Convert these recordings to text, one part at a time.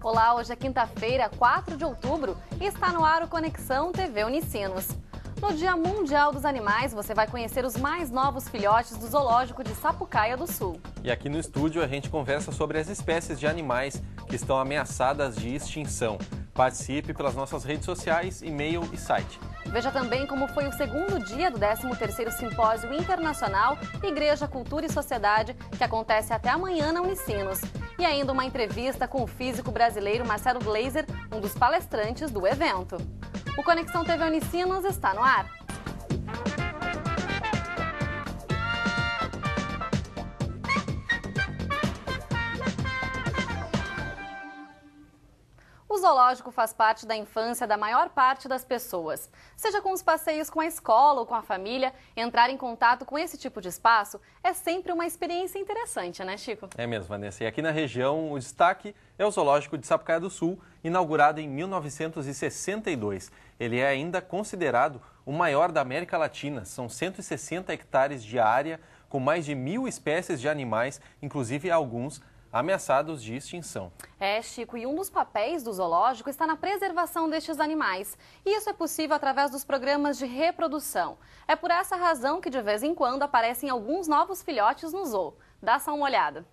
Olá, hoje é quinta-feira, 4 de outubro e está no ar o Conexão TV Unicinos. No Dia Mundial dos Animais, você vai conhecer os mais novos filhotes do Zoológico de Sapucaia do Sul. E aqui no estúdio a gente conversa sobre as espécies de animais que estão ameaçadas de extinção. Participe pelas nossas redes sociais, e-mail e site. Veja também como foi o segundo dia do 13º Simpósio Internacional Igreja, Cultura e Sociedade, que acontece até amanhã na Unicinos. E ainda uma entrevista com o físico brasileiro Marcelo Gleiser, um dos palestrantes do evento. O Conexão TV Unicinos está no ar. O zoológico faz parte da infância da maior parte das pessoas. Seja com os passeios com a escola ou com a família, entrar em contato com esse tipo de espaço é sempre uma experiência interessante, né, Chico? É mesmo, Vanessa. E aqui na região, o destaque é o Zoológico de Sapucaia do Sul, inaugurado em 1962. Ele é ainda considerado o maior da América Latina. São 160 hectares de área, com mais de 1.000 espécies de animais, inclusive alguns ameaçados de extinção. É, Chico, e um dos papéis do zoológico está na preservação destes animais. E isso é possível através dos programas de reprodução. É por essa razão que de vez em quando aparecem alguns novos filhotes no zoo. Dá só uma olhada.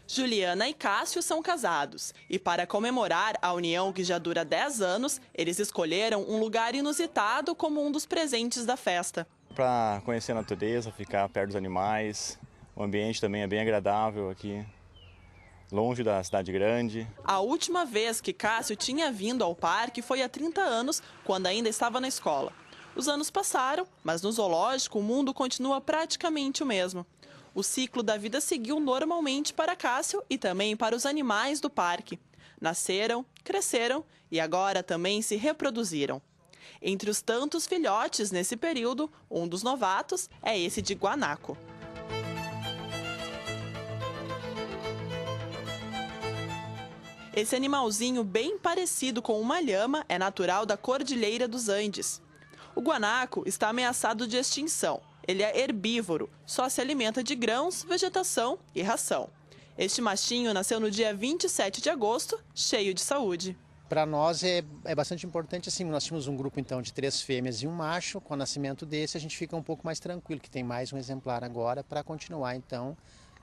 Juliana e Cássio são casados e, para comemorar a união que já dura 10 anos, eles escolheram um lugar inusitado como um dos presentes da festa. Para conhecer a natureza, ficar perto dos animais. O ambiente também é bem agradável aqui, longe da cidade grande. A última vez que Cássio tinha vindo ao parque foi há 30 anos, quando ainda estava na escola. Os anos passaram, mas no zoológico o mundo continua praticamente o mesmo. O ciclo da vida seguiu normalmente para Cássio e também para os animais do parque. Nasceram, cresceram e agora também se reproduziram. Entre os tantos filhotes nesse período, um dos novatos é esse de guanaco. Esse animalzinho bem parecido com uma lhama é natural da Cordilheira dos Andes. O guanaco está ameaçado de extinção. Ele é herbívoro, só se alimenta de grãos, vegetação e ração. Este machinho nasceu no dia 27 de agosto, cheio de saúde. Para nós é bastante importante, assim, nós tínhamos um grupo então de 3 fêmeas e um macho. Com o nascimento desse a gente fica um pouco mais tranquilo, que tem mais um exemplar agora para continuar então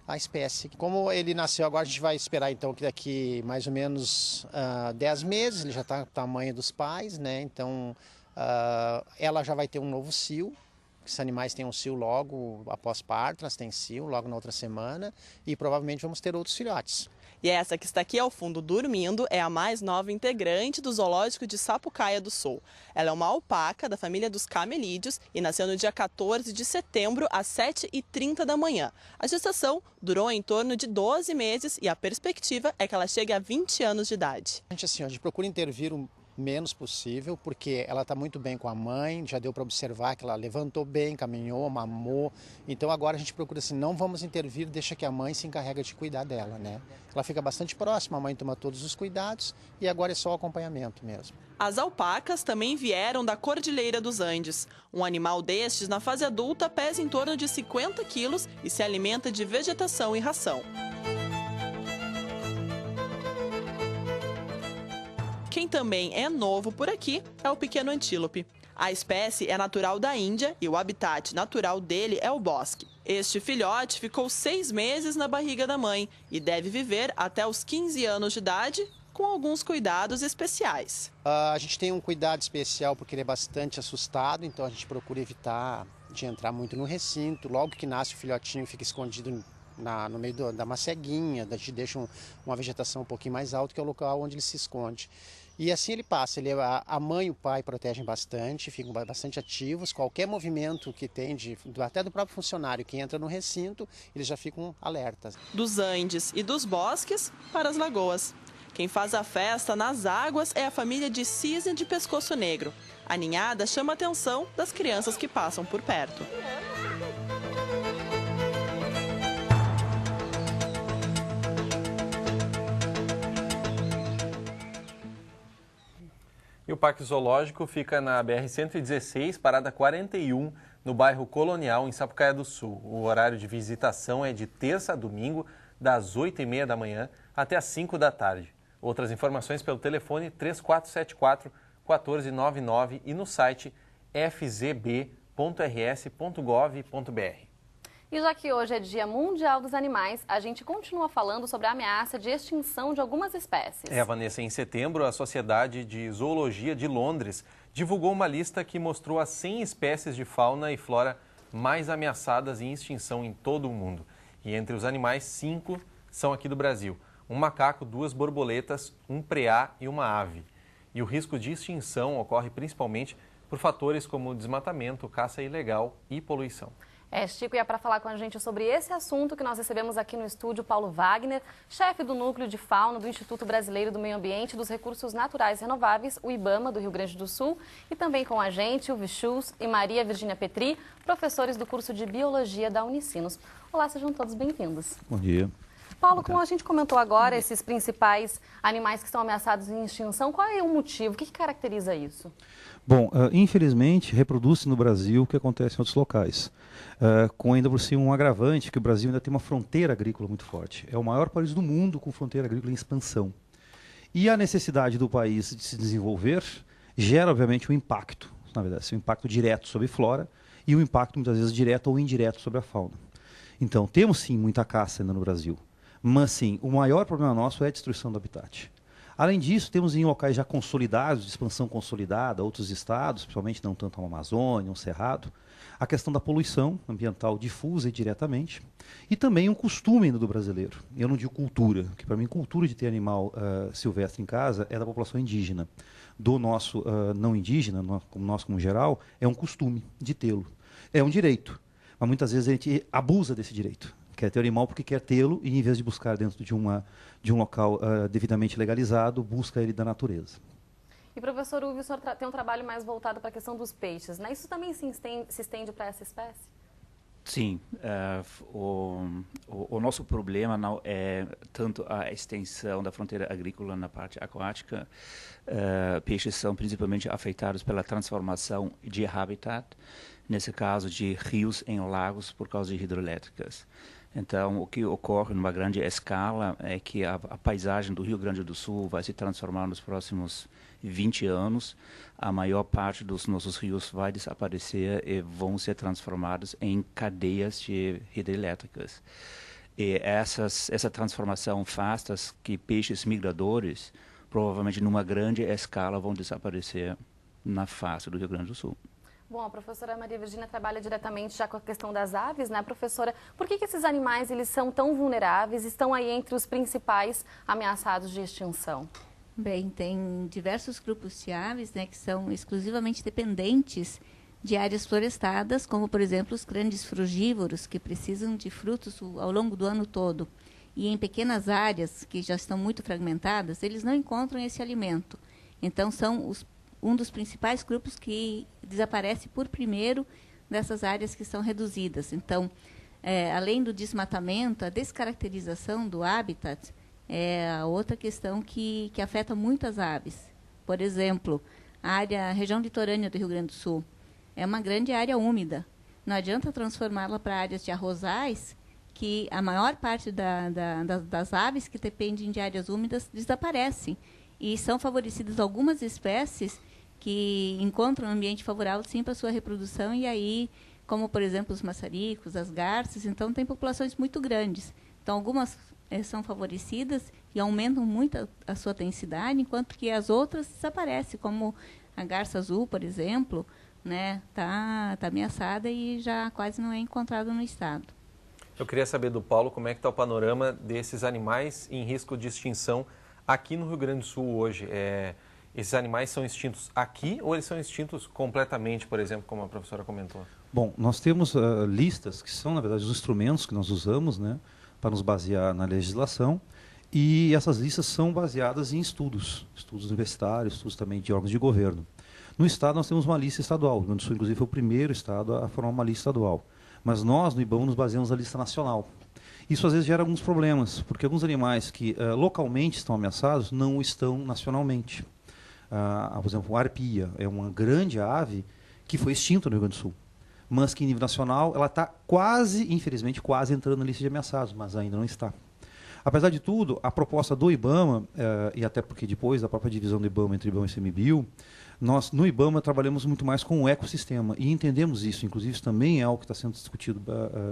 a espécie. Como ele nasceu agora, a gente vai esperar então que daqui mais ou menos 10 meses, ele já está do tamanho dos pais, né? Então ela já vai ter um novo cio. Esses animais têm um cio logo após parto, elas têm cio logo na outra semana e provavelmente vamos ter outros filhotes. E essa que está aqui ao fundo dormindo é a mais nova integrante do Zoológico de Sapucaia do Sul. Ela é uma alpaca da família dos camelídeos e nasceu no dia 14 de setembro às 7h30 da manhã. A gestação durou em torno de 12 meses e a perspectiva é que ela chegue a 20 anos de idade. A gente procura intervir o menos possível, porque ela está muito bem com a mãe, já deu para observar que ela levantou bem, caminhou, mamou. Então agora a gente procura assim, não vamos intervir, deixa que a mãe se encarrega de cuidar dela, né? Ela fica bastante próxima, a mãe toma todos os cuidados e agora é só o acompanhamento mesmo. As alpacas também vieram da Cordilheira dos Andes. Um animal destes, na fase adulta, pesa em torno de 50 quilos e se alimenta de vegetação e ração. Quem também é novo por aqui é o pequeno antílope. A espécie é natural da Índia e o habitat natural dele é o bosque. Este filhote ficou 6 meses na barriga da mãe e deve viver até os 15 anos de idade, com alguns cuidados especiais. A gente tem um cuidado especial porque ele é bastante assustado, então a gente procura evitar de entrar muito no recinto. Logo que nasce o filhotinho, fica escondido no meio da maceguinha, a gente deixa uma vegetação um pouquinho mais alta, que é o local onde ele se esconde. E assim ele passa, a mãe e o pai protegem bastante, ficam bastante ativos, qualquer movimento que tem, até do próprio funcionário que entra no recinto, eles já ficam alertas. Dos Andes e dos bosques para as lagoas. Quem faz a festa nas águas é a família de cisne de pescoço negro. A ninhada chama a atenção das crianças que passam por perto. E o Parque Zoológico fica na BR-116, parada 41, no bairro Colonial, em Sapucaia do Sul. O horário de visitação é de terça a domingo, das 8h30 da manhã até as 5 da tarde. Outras informações pelo telefone 3474-1499 e no site fzb.rs.gov.br. E já que hoje é Dia Mundial dos Animais, a gente continua falando sobre a ameaça de extinção de algumas espécies. Vanessa, em setembro, a Sociedade de Zoologia de Londres divulgou uma lista que mostrou as 100 espécies de fauna e flora mais ameaçadas em extinção em todo o mundo. E entre os animais, 5 são aqui do Brasil. Um macaco, 2 borboletas, um preá e uma ave. E o risco de extinção ocorre principalmente por fatores como desmatamento, caça ilegal e poluição. Chico, e é para falar com a gente sobre esse assunto que nós recebemos aqui no estúdio Paulo Wagner, chefe do Núcleo de Fauna do Instituto Brasileiro do Meio Ambiente e dos Recursos Naturais Renováveis, o IBAMA, do Rio Grande do Sul, e também com a gente o Vichus e Maria Virgínia Petri, professores do curso de Biologia da Unicinos. Olá, sejam todos bem-vindos. Bom dia. Paulo, como a gente comentou agora, esses principais animais que estão ameaçados em extinção, qual é o motivo? O que caracteriza isso? Bom, infelizmente, reproduz-se no Brasil o que acontece em outros locais. Com ainda por cima um agravante, que o Brasil ainda tem uma fronteira agrícola muito forte. É o maior país do mundo com fronteira agrícola em expansão. E a necessidade do país de se desenvolver gera, obviamente, um impacto, na verdade, um impacto direto sobre a flora e um impacto, muitas vezes, direto ou indireto sobre a fauna. Então, temos sim muita caça ainda no Brasil. Mas, sim, o maior problema nosso é a destruição do habitat. Além disso, temos em locais já consolidados, de expansão consolidada, outros estados, principalmente não tanto a Amazônia, um Cerrado, a questão da poluição ambiental difusa e diretamente, e também um costume ainda do brasileiro. Eu não digo cultura, porque para mim cultura de ter animal silvestre em casa é da população indígena. Do nosso não indígena, como nós como geral, é um costume de tê-lo. É um direito, mas muitas vezes a gente abusa desse direito. Quer ter o animal porque quer tê-lo e, em vez de buscar dentro de um local devidamente legalizado, busca ele da natureza. E, professor Uvi, o senhor tem um trabalho mais voltado para a questão dos peixes, né? Isso também se estende para essa espécie? Sim. O nosso problema não é tanto a extensão da fronteira agrícola na parte aquática. Peixes são principalmente afetados pela transformação de habitat, nesse caso de rios em lagos por causa de hidrelétricas. Então, o que ocorre numa grande escala é que a paisagem do Rio Grande do Sul vai se transformar nos próximos 20 anos. A maior parte dos nossos rios vai desaparecer e vão ser transformados em cadeias de hidrelétricas. E essa transformação faz que peixes migradores, provavelmente numa grande escala, vão desaparecer na face do Rio Grande do Sul. Bom, a professora Maria Virgínia trabalha diretamente já com a questão das aves, né, professora? Por que esses animais eles são tão vulneráveis, estão aí entre os principais ameaçados de extinção? Bem, tem diversos grupos de aves, né, que são exclusivamente dependentes de áreas florestadas, como, por exemplo, os grandes frugívoros, que precisam de frutos ao longo do ano todo. E em pequenas áreas, que já estão muito fragmentadas, eles não encontram esse alimento. Então, são um dos principais grupos que desaparece por primeiro dessas áreas que são reduzidas. Então, além do desmatamento, a descaracterização do habitat é a outra questão que afeta muitas aves. Por exemplo, a região litorânea do Rio Grande do Sul é uma grande área úmida. Não adianta transformá-la para áreas de arrozais, que a maior parte das aves que dependem de áreas úmidas desaparecem. E são favorecidas algumas espécies que encontram um ambiente favorável, sim, para sua reprodução, e aí, como, por exemplo, os maçaricos, as garças, então tem populações muito grandes. Então, algumas são favorecidas e aumentam muito a sua densidade, enquanto que as outras desaparecem, como a garça azul, por exemplo, né, tá ameaçada e já quase não é encontrada no estado. Eu queria saber do Paulo como é que está o panorama desses animais em risco de extinção aqui no Rio Grande do Sul hoje. Esses animais são extintos aqui ou eles são extintos completamente, por exemplo, como a professora comentou? Bom, nós temos listas que são, na verdade, os instrumentos que nós usamos, né, para nos basear na legislação, e essas listas são baseadas em estudos universitários, estudos também de órgãos de governo. No estado nós temos uma lista estadual, o Rio Grande do Sul, inclusive, foi o primeiro estado a formar uma lista estadual. Mas nós, no IBAMA, nos baseamos na lista nacional. Isso às vezes gera alguns problemas, porque alguns animais que localmente estão ameaçados não estão nacionalmente. Por exemplo, a arpia é uma grande ave que foi extinta no Rio Grande do Sul, mas que em nível nacional ela está quase, infelizmente, quase entrando na lista de ameaçados, mas ainda não está. Apesar de tudo, a proposta do IBAMA, e até porque depois da própria divisão do IBAMA entre IBAMA e ICMBio, nós no IBAMA trabalhamos muito mais com o ecossistema e entendemos isso, inclusive isso também é algo que está sendo discutido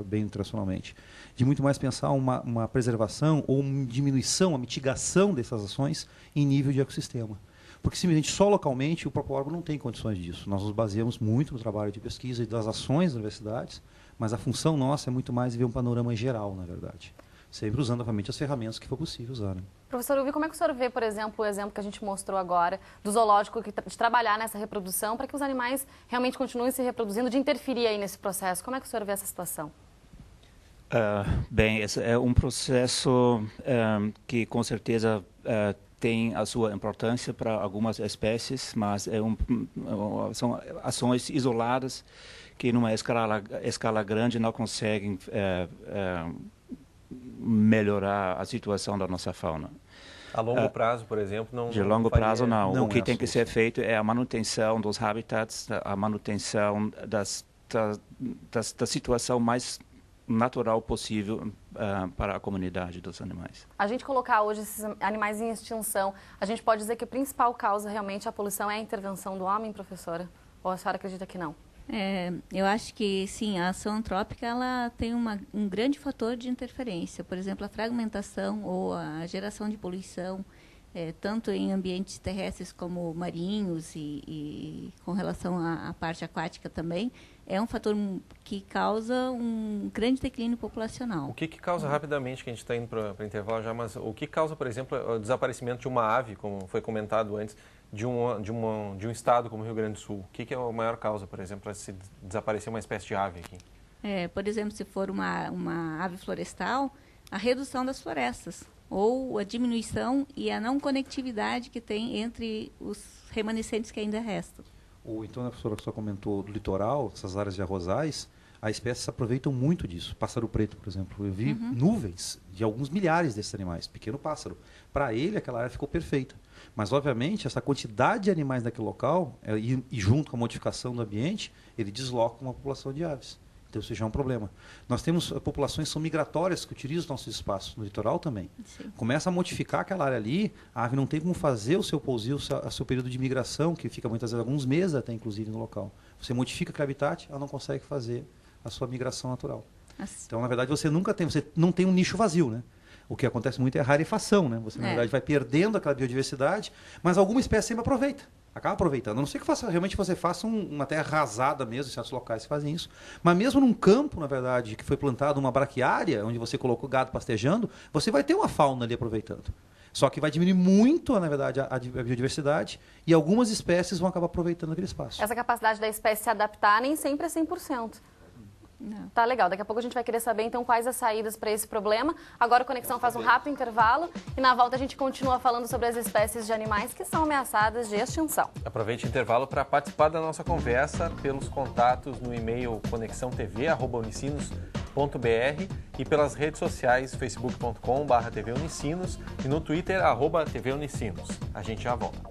bem internacionalmente, de muito mais pensar uma preservação ou uma diminuição, uma mitigação dessas ações em nível de ecossistema. Porque simplesmente só localmente o próprio órgão não tem condições disso. Nós nos baseamos muito no trabalho de pesquisa e das ações das universidades, mas a função nossa é muito mais ver um panorama geral, na verdade. Sempre usando, obviamente, as ferramentas que for possível usar. Né? Professor Uvi, como é que o senhor vê, por exemplo, o exemplo que a gente mostrou agora do zoológico de trabalhar nessa reprodução para que os animais realmente continuem se reproduzindo, de interferir aí nesse processo? Como é que o senhor vê essa situação? Bem, esse é um processo que com certeza tem a sua importância para algumas espécies, mas são ações isoladas que numa escala grande não conseguem melhorar a situação da nossa fauna. A longo prazo, por exemplo, não... De longo prazo, não. O que tem que ser solução. feito é a manutenção dos habitats, a manutenção da situação mais natural possível para a comunidade dos animais. A gente colocar hoje esses animais em extinção, a gente pode dizer que a principal causa realmente da poluição é a intervenção do homem, professora? Ou a senhora acredita que não? Eu acho que, sim, a ação antrópica ela tem um grande fator de interferência. Por exemplo, a fragmentação ou a geração de poluição, tanto em ambientes terrestres como marinhos e com relação à parte aquática também, é um fator que causa um grande declínio populacional. O que causa, rapidamente, que a gente está indo para o intervalo já, mas o que causa, por exemplo, o desaparecimento de uma ave, como foi comentado antes, de um estado como o Rio Grande do Sul? O que é a maior causa, por exemplo, para se desaparecer uma espécie de ave aqui? Por exemplo, se for uma ave florestal, a redução das florestas, ou a diminuição e a não conectividade que tem entre os remanescentes que ainda restam. Então, a professora que só comentou do litoral, essas áreas de arrozais, as espécies se aproveitam muito disso. Pássaro preto, por exemplo. Eu vi nuvens de alguns milhares desses animais, pequeno pássaro. Para ele, aquela área ficou perfeita. Mas, obviamente, essa quantidade de animais naquele local, e junto com a modificação do ambiente, ele desloca uma população de aves. Então, isso já é um problema. Nós temos populações que são migratórias, que utilizam os nossos espaços, no litoral também. Sim. Começa a modificar aquela área ali, a ave não tem como fazer o seu pousio, o seu período de migração, que fica muitas vezes alguns meses até, inclusive, no local. Você modifica aquele habitat, ela não consegue fazer a sua migração natural. Então, na verdade, você não tem um nicho vazio, né? O que acontece muito é a rarefação, né? Você, na verdade, vai perdendo aquela biodiversidade, mas alguma espécie sempre aproveita. Acaba aproveitando. A não ser que realmente você faça uma terra arrasada mesmo, em certos locais que fazem isso. Mas mesmo num campo, na verdade, que foi plantado uma braquiária, onde você colocou gado pastejando, você vai ter uma fauna ali aproveitando. Só que vai diminuir muito, na verdade, a biodiversidade e algumas espécies vão acabar aproveitando aquele espaço. Essa capacidade da espécie se adaptar nem sempre é 100%. Não. Tá legal, daqui a pouco a gente vai querer saber então quais as saídas para esse problema. Agora o Conexão faz um rápido intervalo e na volta a gente continua falando sobre as espécies de animais que são ameaçadas de extinção. Aproveite o intervalo para participar da nossa conversa pelos contatos no e-mail conexãotv@unicinos.br e pelas redes sociais facebook.com/tvunicinos e no Twitter @tvunicinos. A gente já volta.